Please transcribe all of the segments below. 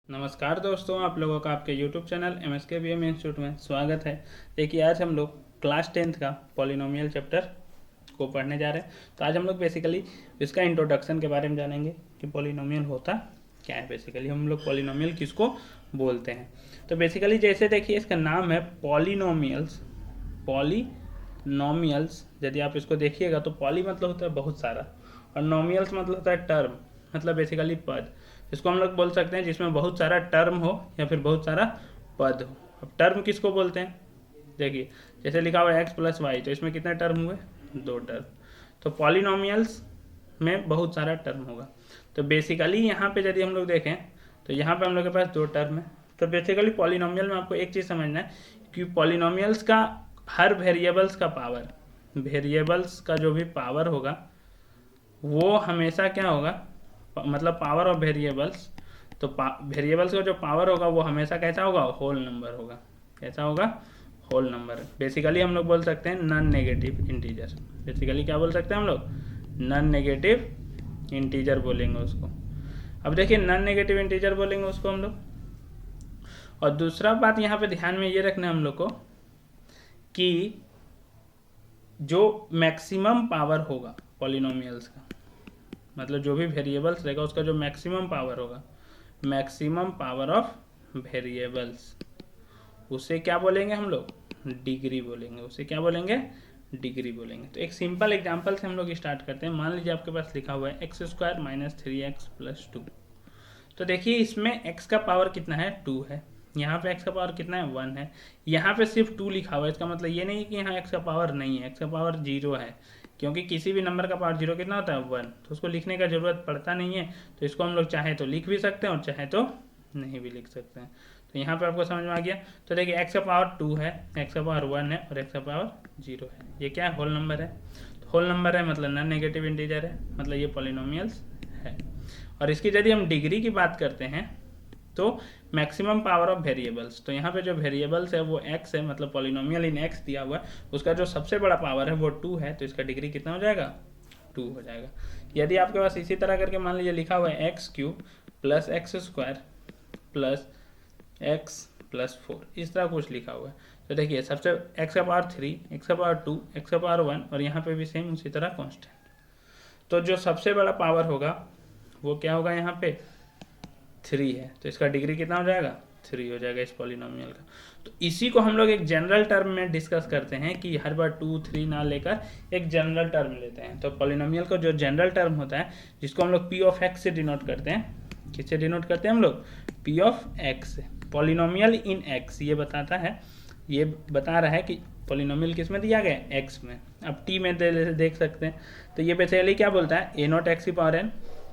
नमस्कार दोस्तों, आप लोगों का आपके YouTube चैनल MSKBM इंस्टीट्यूट में स्वागत है। देखिए, आज हम लोग क्लास 10th का पॉलिनोमियल चैप्टर को पढ़ने जा रहे हैं। तो आज हम लोग बेसिकली इसका इंट्रोडक्शन के बारे में जानेंगे कि पॉलिनोमियल होता क्या है। बेसिकली हम लोग पॉलिनोमियल किसको बोलते हैं। तो बेसिकली जैसे देखिए, इसका नाम है पॉलिनोमियल्स। पॉलिनोमियल्स यदि आप इसको देखिएगा तो पॉली मतलब होता है बहुत सारा, और नोमियल्स मतलब होता है टर्म, मतलब बेसिकली पद। इसको हम लोग बोल सकते हैं जिसमें बहुत सारा टर्म हो या फिर बहुत सारा पद हो। अब टर्म किसको बोलते हैं, देखिए जैसे लिखा हुआ है x प्लस वाई, तो इसमें कितने टर्म हुए, 2 टर्म। तो पॉलिनोमियल्स में बहुत सारा टर्म होगा। तो बेसिकली यहाँ पे यदि हम लोग देखें तो यहाँ पे हम लोग के पास 2 टर्म है। तो बेसिकली पॉलिनोमियल में आपको एक चीज़ समझना है कि पॉलिनोमियल्स का हर वेरिएबल्स का पावर, वेरिएबल्स का जो भी पावर होगा वो हमेशा क्या होगा, मतलब पावर ऑफ वेरिएबल्स। तो वेरिएबल्स का जो पावर होगा वो हमेशा कैसा होगा, होल नंबर होगा। कैसा होगा, होल नंबर। बेसिकली हम लोग बोल सकते हैं नॉन नेगेटिव इंटीजर। बेसिकली क्या बोल सकते हैं हम लोग, नॉन नेगेटिव इंटीजर बोलेंगे उसको। अब देखिए नॉन नेगेटिव इंटीजर बोलेंगे उसको हम लोग। और दूसरा बात यहाँ पे ध्यान में ये रखना है हम लोग को कि जो मैक्सिमम पावर होगा पॉलिनोमियल्स का, मतलब जो भी वेरिएबल्स रहेगा उसका जो मैक्सिमम पावर होगा, मैक्सिमम पावर ऑफ वेरिएबल्स, उसे क्या बोलेंगे हम लोग, डिग्री बोलेंगे। उसे क्या बोलेंगे, डिग्री बोलेंगे। तो एक सिंपल एग्जांपल से हम लोग स्टार्ट करते हैं। मान लीजिए आपके पास लिखा हुआ है x square minus 3x plus 2। तो देखिए इसमें x का पावर कितना है, 2 है। यहाँ पे x का पावर कितना है, 1 है। यहाँ पे सिर्फ 2 लिखा हुआ है, इसका मतलब ये नहीं कि यहाँ x का पावर नहीं है, x का पावर 0 है। क्योंकि किसी भी नंबर का पावर 0 कितना होता है, 1। तो उसको लिखने का जरूरत पड़ता नहीं है। तो इसको हम लोग चाहे तो लिख भी सकते हैं और चाहे तो नहीं भी लिख सकते हैं। तो यहाँ पे आपको समझ में आ गया। तो देखिए x का पावर 2 है, x का पावर 1 है और x का पावर 0 है। ये क्या है, होल नंबर है। तो होल नंबर है मतलब नॉन नेगेटिव इंटीजर है, मतलब ये पॉलिनोमियल्स है। और इसकी यदि हम डिग्री की बात करते हैं तो मैक्सिमम पावर ऑफ वेरिएबल्स, तो यहाँ पे जो वेरिएबल्स है वो x है, मतलब पॉलिनोमियल इन x दिया हुआ है, उसका जो सबसे बड़ा पावर है वो 2 है। तो इसका डिग्री कितना हो जाएगा, 2 हो जाएगा। यदि आपके पास इसी तरह करके मान लीजिए लिखा हुआ है x cube plus x square plus x plus 4, इस तरह कुछ लिखा हुआ है, तो देखिए सबसे x का पावर 3, x का पावर 2, x का पावर 1 और यहाँ पे भी सेम उसी तरह कॉन्स्टेंट। तो जो सबसे बड़ा पावर होगा वो क्या होगा, यहाँ पे 3 है। तो इसका डिग्री कितना हो जाएगा, 3 हो जाएगा इस पॉलिनोमियल का। तो इसी को हम लोग एक जनरल टर्म में डिस्कस करते हैं कि हर बार 2, 3 ना लेकर एक जनरल टर्म लेते हैं। तो पॉलिनोमियल का जो जनरल टर्म होता है जिसको हम लोग p ऑफ x से डिनोट करते हैं, किससे डिनोट करते हैं हम लोग, p ऑफ x से। पॉलिनोमियल इन x ये बताता है, ये बता रहा है कि पॉलिनोमियल किस में दिया गया, x में। अब t में देख सकते हैं। तो ये बेसिकली क्या बोलता है, a नॉट एक्स की power n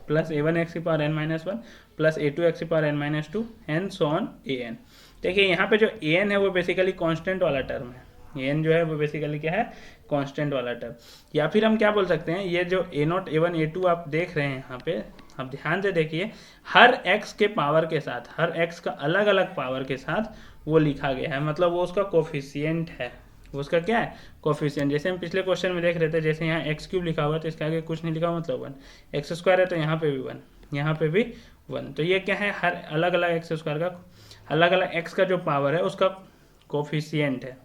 plus a1 x की power n minus 1 plus a2 x की power n minus 2 and so on an। देखिए यहाँ पे जो an है वो बेसिकली कांस्टेंट वाला टर्म है। an जो है वो बेसिकली क्या है, कांस्टेंट वाला टर्म। या फिर हम क्या बोल सकते हैं, ये जो a0 a1 a2 आप देख रहे हैं यहाँ पे, आप ध्यान से देखिए, हर x के पावर के साथ, हर x का अलग अलग पावर के साथ वो लिखा गया है, मतलब वो उसका कोफिशिएंट है, वो उसका क्या है, कोफिशिएंट। जैसे हम पिछले क्वेश्चन में देख रहे थे, जैसे यहाँ एक्स क्यूब लिखा हुआ है तो इसके आगे कुछ नहीं लिखा हुआ, मतलब 1। एक्स स्क्वायर है तो यहाँ पे भी 1, यहाँ पे भी 1। तो ये क्या है, हर अलग अलग एक्स स्क्वायर का, अलग अलग एक्स का जो पावर है उसका कोफिशिएंट है।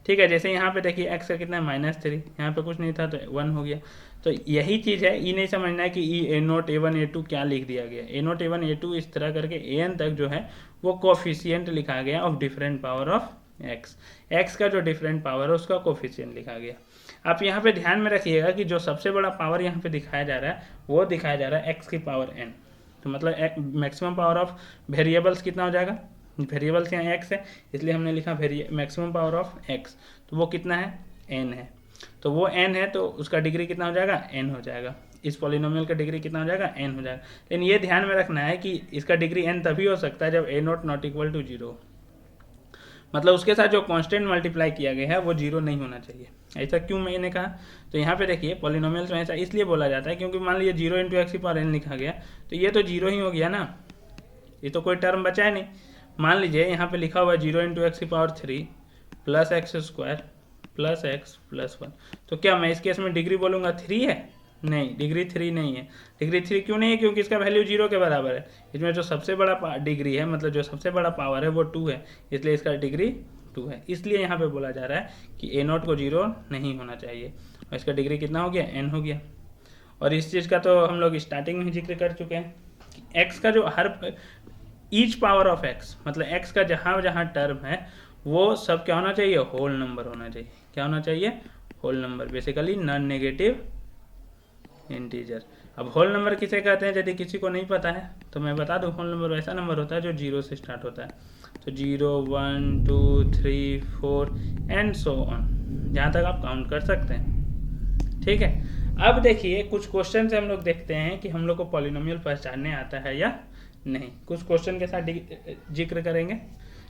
ठीक है, जैसे यहाँ पे देखिए एक्स का कितना है, -3, यहाँ पे कुछ नहीं था तो 1 हो गया। तो यही चीज़ है, ये नहीं समझना है कि ए नोट a1 a2 क्या लिख दिया गया। ए नोट a1 a2 इस तरह करके an तक जो है वो कोफिशिएंट लिखा गया of different power of x. X का जो डिफरेंट पावर है उसका कोफिशिएंट लिखा गया। आप यहाँ पे ध्यान में रखिएगा कि जो सबसे बड़ा पावर यहाँ पे दिखाया जा रहा है वो दिखाया जा रहा है एक्स की पावर n। तो मतलब मैक्सिमम पावर ऑफ वेरिएबल्स कितना हो जाएगा, वेरिएबल्स यहाँ एक्स है इसलिए हमने लिखा मैक्सिमम पावर ऑफ एक्स, तो वो कितना है, n है। तो वो n है तो उसका डिग्री कितना हो जाएगा, n हो जाएगा। इस पॉलिनोमियल का डिग्री कितना हो जाएगा, n हो जाएगा। लेकिन ये ध्यान में रखना है कि इसका डिग्री n तभी हो सकता है जब a0 नॉट इक्वल टू 0, मतलब उसके साथ जो कांस्टेंट मल्टीप्लाई किया गया है वो 0 नहीं होना चाहिए। ऐसा क्यों मैंने कहा, तो यहाँ पे देखिए पॉलिनोमियल्स में ऐसा इसलिए बोला जाता है क्योंकि मान लीजिए 0 इंटू एक्स की पावर n लिखा गया तो ये तो 0 ही हो गया ना, ये तो कोई टर्म बचा है नहीं। मान लीजिए यहाँ पे लिखा हुआ है 0 इंटू एक्स की power 3 plus x square plus x plus 1, तो क्या मैं इस केस में डिग्री बोलूँगा 3 है, नहीं, डिग्री 3 नहीं है। डिग्री 3 क्यों नहीं है? क्योंकि इसका वैल्यू 0 के बराबर है। इसमें जो सबसे बड़ा डिग्री है, मतलब जो सबसे बड़ा पावर है वो 2 है, इसलिए इसका डिग्री 2 है। इसलिए यहाँ पे बोला जा रहा है कि A0 को 0 नहीं होना चाहिए, और इसका डिग्री कितना हो गया? n हो गया। और इस चीज़ का तो हम लोग स्टार्टिंग में जिक्र कर चुके हैं कि x का जो हर ईच पावर ऑफ x, मतलब x का जहाँ जहाँ टर्म है वो सब क्या होना चाहिए? होल नंबर होना चाहिए। क्या होना चाहिए? Whole number, basically non negative integer. अब होल नंबर किसे कहते हैं? यदि किसी को नहीं पता है तो मैं बता दूं, होल नंबर वैसा नंबर होता है जो 0 से स्टार्ट होता है। तो 0, 1, 2, 3, 4 एंड सो ऑन, जहाँ तक आप काउंट कर सकते हैं। ठीक है, अब देखिए कुछ क्वेश्चन से हम लोग देखते हैं कि हम लोग को पॉलिनोमियल पहचानने आता है या नहीं। कुछ क्वेश्चन के साथ जिक्र करेंगे,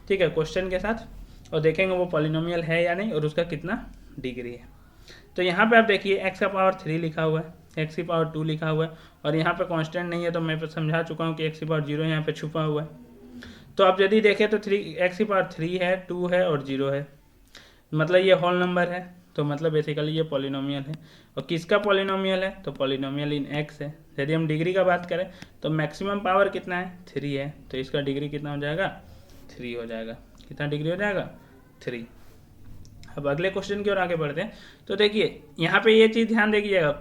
ठीक है, क्वेश्चन के साथ, और देखेंगे वो पॉलिनोमियल है या नहीं और उसका कितना डिग्री है। तो यहाँ पे आप देखिए x का पावर 3 लिखा हुआ है, x की पावर 2 लिखा हुआ है, और यहाँ पे कांस्टेंट नहीं है, तो मैं समझा चुका हूँ कि x की पावर 0 यहाँ पे छुपा हुआ है। तो आप यदि देखें तो x की पावर 3 है, 2 है और 0 है, मतलब ये होल नंबर है, तो मतलब बेसिकली ये पॉलिनोमियल है। और किसका पॉलिनोमियल है? तो पॉलिनोमियल इन x है। यदि हम डिग्री का बात करें तो मैक्सिमम पावर कितना है? 3 है, तो इसका डिग्री कितना हो जाएगा? 3 हो जाएगा। कितना डिग्री हो जाएगा? 3। अब अगले क्वेश्चन की ओर आगे बढ़ते हैं। तो देखिए यहाँ पे ये चीज़ ध्यान देखिएगा,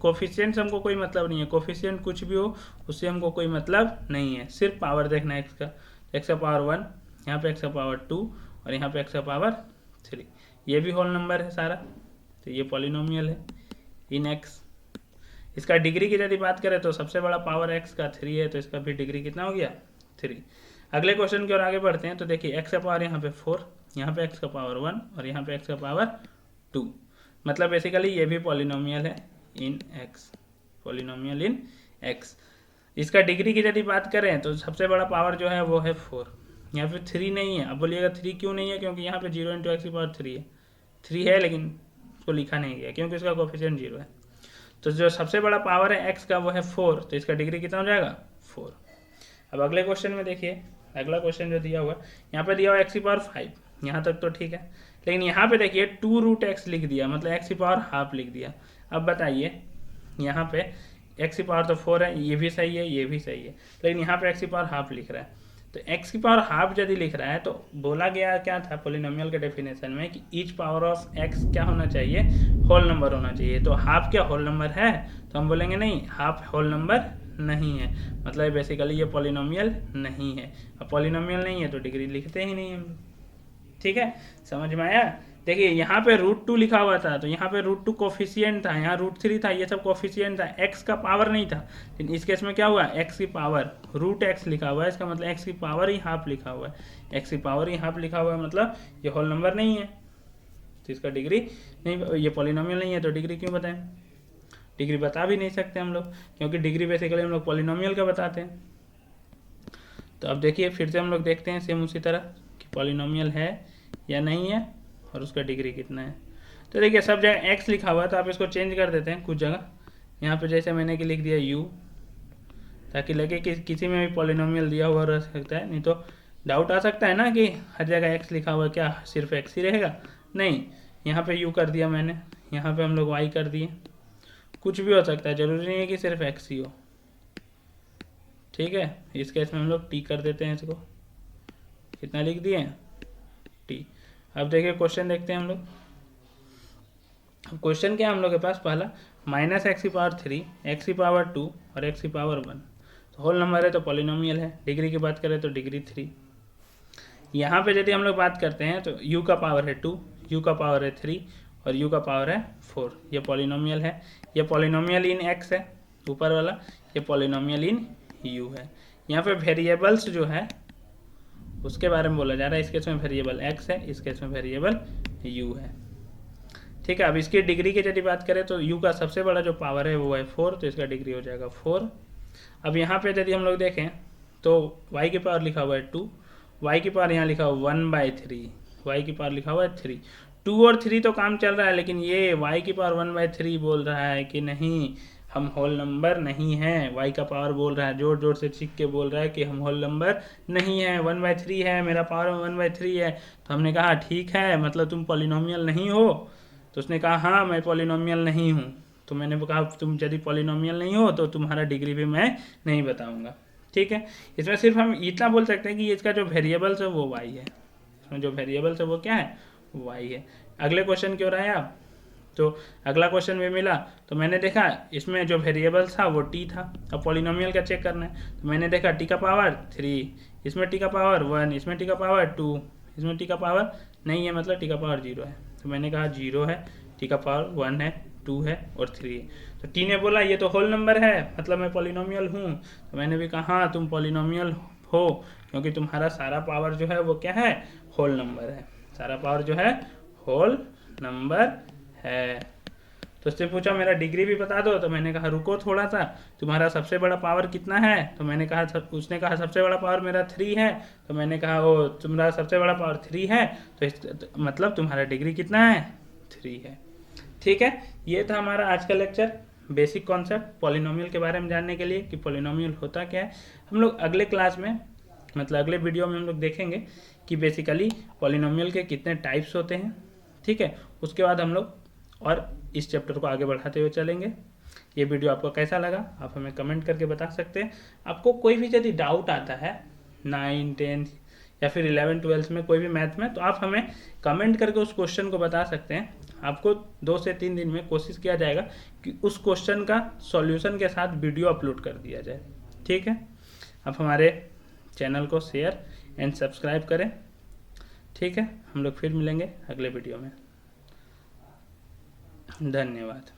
कोफिशिएंट से हमको कोई मतलब नहीं है, कोफिशिएंट कुछ भी हो उससे हमको कोई मतलब नहीं है, सिर्फ पावर देखना है x का। x का पावर 1, यहाँ पे x का पावर 2 और यहाँ पे x का पावर 3, ये भी होल नंबर है सारा, तो ये पॉलिनोमियल है इन x। इसका डिग्री की यदि बात करें तो सबसे बड़ा पावर x का 3 है, तो इसका भी डिग्री कितना हो गया? 3। अगले क्वेश्चन की ओर आगे बढ़ते हैं। तो देखिए x का पावर यहाँ पे 4, यहाँ पे x का पावर 1 और यहाँ पे x का पावर 2, मतलब बेसिकली ये भी पॉलिनोमियल है इन x, पॉलिनोमियल इन x। इसका डिग्री की यदि बात करें तो सबसे बड़ा पावर जो है वो है 4, यहाँ पे 3 नहीं है। अब बोलिएगा 3 क्यों नहीं है? क्योंकि यहाँ पे 0 × x की पावर 3 है, 3 है लेकिन उसको लिखा नहीं गया क्योंकि उसका कोफिशिएंट 0 है। तो जो सबसे बड़ा पावर है x का वो है 4, तो इसका डिग्री कितना हो जाएगा? 4। अब अगले क्वेश्चन में देखिए, अगला क्वेश्चन जो दिया हुआ है यहाँ पे दिया हुआ x की पावर 5, यहाँ तक तो ठीक है, लेकिन यहाँ पे देखिए 2√x लिख दिया, मतलब x की पावर हाफ लिख दिया। अब बताइए यहाँ पे x की पावर तो 4 है, ये भी सही है, ये भी सही है, लेकिन यहाँ पे x की पावर हाफ लिख रहा है। तो x की पावर हाफ यदि लिख रहा है तो बोला गया क्या था पॉलिनोमियल के डेफिनेशन में कि ईच पावर ऑफ x क्या होना चाहिए? होल नंबर होना चाहिए। तो हाफ क्या होल नंबर है? तो हम बोलेंगे नहीं, हाफ होल नंबर नहीं है, मतलब बेसिकली ये पॉलिनोमियल नहीं है। अब पॉलिनोमियल नहीं है तो डिग्री लिखते ही नहीं हम। ठीक है, समझ में आया? देखिए यहाँ पे √2 लिखा हुआ था, तो यहाँ पे √2 कोफिशिएंट था, यहाँ √3 था, ये सब कोफिशिएंट था, x का पावर नहीं था। लेकिन इस केस में क्या हुआ? x की पावर √x लिखा हुआ है, इसका मतलब x की पावर ही हाफ लिखा हुआ है, x की पावर ही हाफ लिखा हुआ है, मतलब ये होल नंबर नहीं है, तो इसका डिग्री नहीं, ये पॉलिनोमियल नहीं है, तो डिग्री क्यों बताएं? डिग्री बता भी नहीं सकते हम लोग, क्योंकि डिग्री बेसिकली हम लोग पॉलिनोमियल का बताते हैं। तो अब देखिए फिर से हम लोग देखते हैं सेम उसी तरह कि पॉलिनोमियल है या नहीं है और उसका डिग्री कितना है। तो देखिए सब जगह x लिखा हुआ है, तो आप इसको चेंज कर देते हैं कुछ जगह। यहाँ पे जैसे मैंने कि लिख दिया u, ताकि लगे कि किसी में भी पॉलिनोमियल दिया हुआ रह सकता है, नहीं तो डाउट आ सकता है ना कि हर जगह x लिखा हुआ है, क्या सिर्फ x ही रहेगा? नहीं, यहाँ पे u कर दिया मैंने, यहाँ पे हम लोग y कर दिए, कुछ भी हो सकता है, जरूरी नहीं है कि सिर्फ x ही हो। ठीक है, इस केस में हम लोग t कर देते हैं, इसको कितना लिख दिए? t। अब देखिए क्वेश्चन देखते हैं हम लोग। क्वेश्चन क्या है हम लोग के पास? पहला -x की पावर 3, x की पावर 2 और x की पावर 1, तो होल नंबर है तो पॉलिनोमियल है। डिग्री की बात करें तो डिग्री 3। यहाँ पे यदि हम लोग बात करते हैं तो u का पावर है 2, u का पावर है 3 और u का पावर है 4, ये पॉलिनोमियल है। ये पॉलिनोमियल इन x है ऊपर वाला, ये पॉलिनोमियल इन u है। यहाँ पे वेरिएबल्स जो है उसके बारे में बोला जा रहा है, इस केस में वेरिएबल x है, इस केस में वेरिएबल u है। ठीक है, अब इसकी डिग्री की यदि बात करें तो u का सबसे बड़ा जो पावर है वो है 4, तो इसका डिग्री हो जाएगा 4। अब यहाँ पे यदि हम लोग देखें तो y की पावर लिखा हुआ है 2, y की पावर यहाँ लिखा हुआ 1/3, y की पावर लिखा हुआ है 3। 2 और 3 तो काम चल रहा है, लेकिन ये y की पावर 1/3 बोल रहा है कि नहीं, हम होल नंबर नहीं हैं। y का पावर बोल रहा है, जोर जोर से चीख के बोल रहा है कि हम होल नंबर नहीं है, 1/3 है, मेरा पावर 1/3 है। तो हमने कहा ठीक है, मतलब तुम पॉलिनोमियल नहीं हो? तो उसने कहा हाँ मैं पॉलिनोमियल नहीं हूँ। तो मैंने कहा तुम यदि पॉलिनोमियल नहीं हो तो तुम्हारा डिग्री भी मैं नहीं बताऊंगा। ठीक है, इसमें सिर्फ हम इतना बोल सकते हैं कि इसका जो वेरिएबल्स है वो वाई है, इसमें जो वेरिएबल्स है वो क्या है, वाई है। अगले क्वेश्चन की ओर आए आप, तो अगला क्वेश्चन भी मिला, तो मैंने देखा इसमें जो वेरिएबल था वो टी था। अब पॉलिनोमियल का चेक करना है, तो मैंने देखा टी का पावर 3, इसमें टी का पावर 1, इसमें टी का पावर 2, इसमें टी का पावर नहीं है, मतलब टी का पावर 0 है। तो मैंने कहा 0 है, टी का पावर 1 है, 2 है और 3 है। तो टी ने बोला ये तो होल नंबर है, मतलब मैं पॉलिनोमियल हूँ। तो मैंने भी कहा हाँ तुम पॉलिनोमियल हो, क्योंकि तुम्हारा सारा पावर जो है वो क्या है, होल नंबर है, सारा पावर जो है होल नंबर है। तो उससे पूछा मेरा डिग्री भी बता दो, तो मैंने कहा रुको थोड़ा सा, तुम्हारा सबसे बड़ा पावर कितना है, तो मैंने कहा उसने कहा सबसे बड़ा पावर मेरा 3 है। तो मैंने कहा वो तुम्हारा सबसे बड़ा पावर 3 है, तो मतलब तुम्हारा डिग्री कितना है, 3 है। ठीक है, ये था हमारा आज का लेक्चर, बेसिक कॉन्सेप्ट पॉलिनोमियल के बारे में जानने के लिए कि पॉलिनोमियल होता क्या है। हम लोग अगले क्लास में, मतलब अगले वीडियो में हम लोग देखेंगे कि बेसिकली पॉलिनोमियल के कितने टाइप्स होते हैं। ठीक है, उसके बाद हम लोग और इस चैप्टर को आगे बढ़ाते हुए चलेंगे। ये वीडियो आपको कैसा लगा आप हमें कमेंट करके बता सकते हैं। आपको कोई भी यदि डाउट आता है 9, 10 या फिर 11, 12 में कोई भी मैथ में, तो आप हमें कमेंट करके उस क्वेश्चन को बता सकते हैं। आपको 2 से 3 दिन में कोशिश किया जाएगा कि उस क्वेश्चन का सॉल्यूशन के साथ वीडियो अपलोड कर दिया जाए। ठीक है, आप हमारे चैनल को शेयर एंड सब्सक्राइब करें। ठीक है, हम लोग फिर मिलेंगे अगले वीडियो में। धन्यवाद।